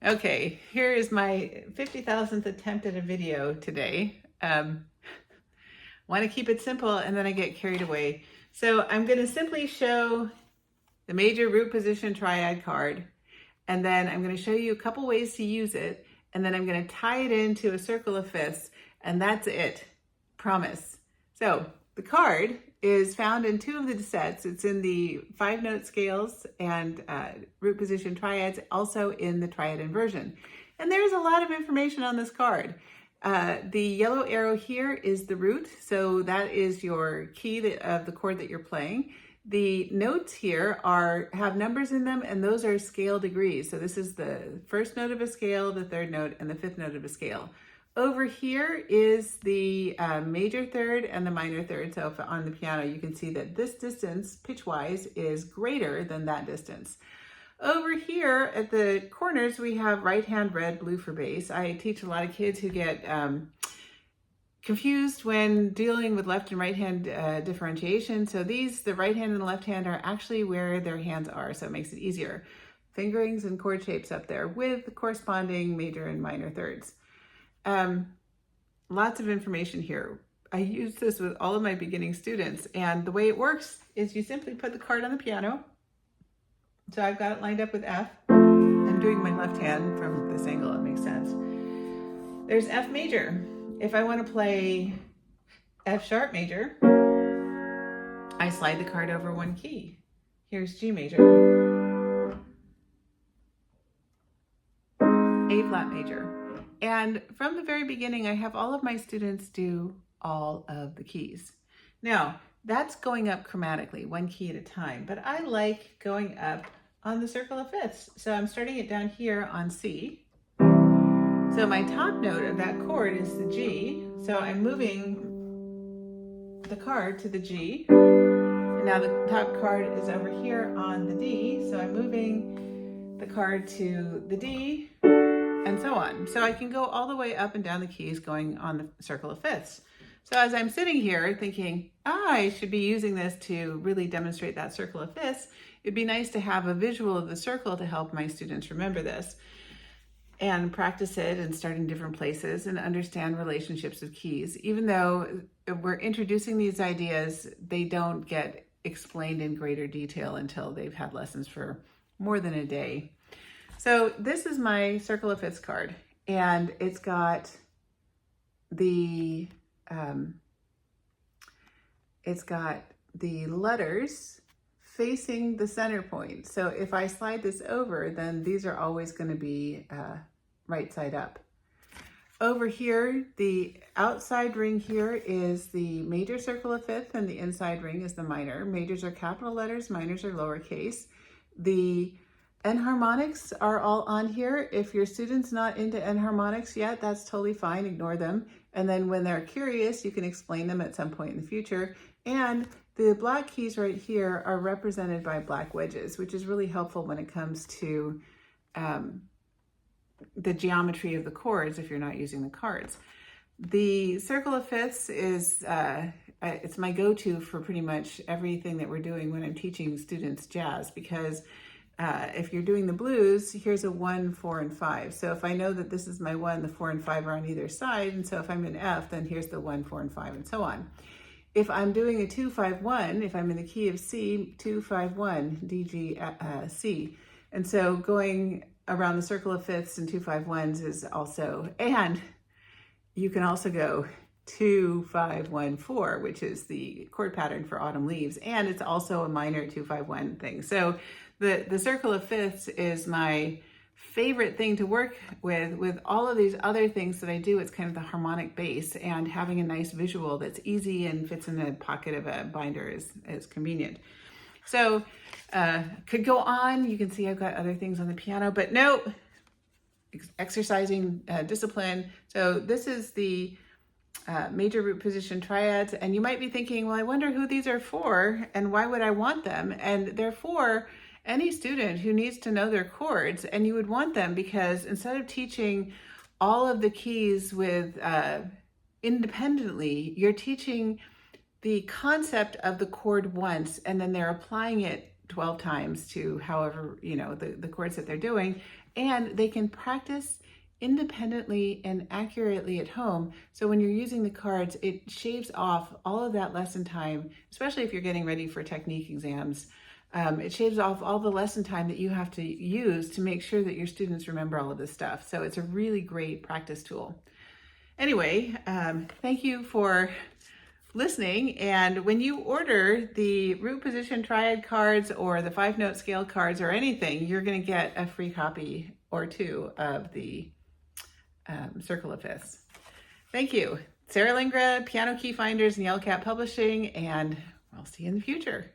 Okay, here is my 50,000th attempt at a video today. Want to keep it simple and then I get carried away. So I'm going to simply show the major root position triad card, and then I'm going to show you a couple ways to use it, and then I'm going to tie it into a circle of fifths, and that's it. Promise. So the card is found in two of the sets. It's in the 5-note scales and root position triads, also in the triad inversion. And there's a lot of information on this card. The yellow arrow here is the root, so that is your key of the chord that you're playing. The notes here have numbers in them, and those are scale degrees. So this is the first note of a scale, the third note, and the fifth note of a scale. Over here is the major third and the minor third. So if on the piano, you can see that this distance, pitch-wise, is greater than that distance. Over here at the corners, we have right hand red, blue for bass. I teach a lot of kids who get confused when dealing with left and right hand differentiation. So the right hand and the left hand are actually where their hands are, so it makes it easier. Fingerings and chord shapes up there with the corresponding major and minor thirds. Lots of information here. I use this with all of my beginning students, and the way it works is you simply put the card on the piano. So I've got it lined up with F. I'm doing my left hand from this angle, it makes sense. There's F major. If I want to play F sharp major, I slide the card over one key. Here's G major, A flat major. And from the very beginning, I have all of my students do all of the keys. Now, that's going up chromatically, one key at a time, but I like going up on the circle of fifths. So I'm starting it down here on C. So my top note of that chord is the G. So I'm moving the card to the G. And now the top card is over here on the D. So I'm moving the card to the D, and so on. So I can go all the way up and down the keys going on the circle of fifths. So as I'm sitting here thinking, I should be using this to really demonstrate that circle of fifths, it'd be nice to have a visual of the circle to help my students remember this and practice it and start in different places and understand relationships of keys. Even though we're introducing these ideas, they don't get explained in greater detail until they've had lessons for more than a day. So this is my circle of fifths card, and it's got the letters facing the center point. So if I slide this over, then these are always going to be right side up. Over here, the outside ring here is the major circle of fifth, and the inside ring is the minor. Majors are capital letters, minors are lowercase. The enharmonics are all on here. If your student's not into enharmonics yet, that's totally fine, ignore them. And then when they're curious, you can explain them at some point in the future. And the black keys right here are represented by black wedges, which is really helpful when it comes to the geometry of the chords if you're not using the cards. The circle of fifths is, it's my go-to for pretty much everything that we're doing when I'm teaching students jazz, because if you're doing the blues, here's a 1, 4, and 5. So if I know that this is my 1, the 4 and 5 are on either side, and so if I'm in F, then here's the 1, 4, and 5, and so on. If I'm doing a 2, 5, 1, if I'm in the key of C, 2, 5, 1, D, G, C. And so going around the circle of fifths and 2, 5, 1s is also, and you can also go 2, 5, 1, 4, which is the chord pattern for Autumn Leaves, and it's also a minor 2, 5, 1 thing. So the circle of fifths is my favorite thing to work with all of these other things that I do. It's kind of the harmonic base, and having a nice visual that's easy and fits in the pocket of a binder is convenient. So could go on. You can see I've got other things on the piano, but no, exercising discipline. So this is the major root position triads, and you might be thinking, well, I wonder who these are for and why would I want them? And they're for any student who needs to know their chords, and you would want them because instead of teaching all of the keys with independently, you're teaching the concept of the chord once, and then they're applying it 12 times to however, the chords that they're doing, and they can practice independently and accurately at home. So when you're using the cards, it shaves off all of that lesson time, especially if you're getting ready for technique exams. It shaves off all the lesson time that you have to use to make sure that your students remember all of this stuff. So it's a really great practice tool. Anyway, thank you for listening. And when you order the root position triad cards or the 5-note scale cards or anything, you're going to get a free copy or two of the Circle of Fifths. Thank you. Sarah Lingra, Piano Key Finders and Yellowcat Publishing, and I'll see you in the future.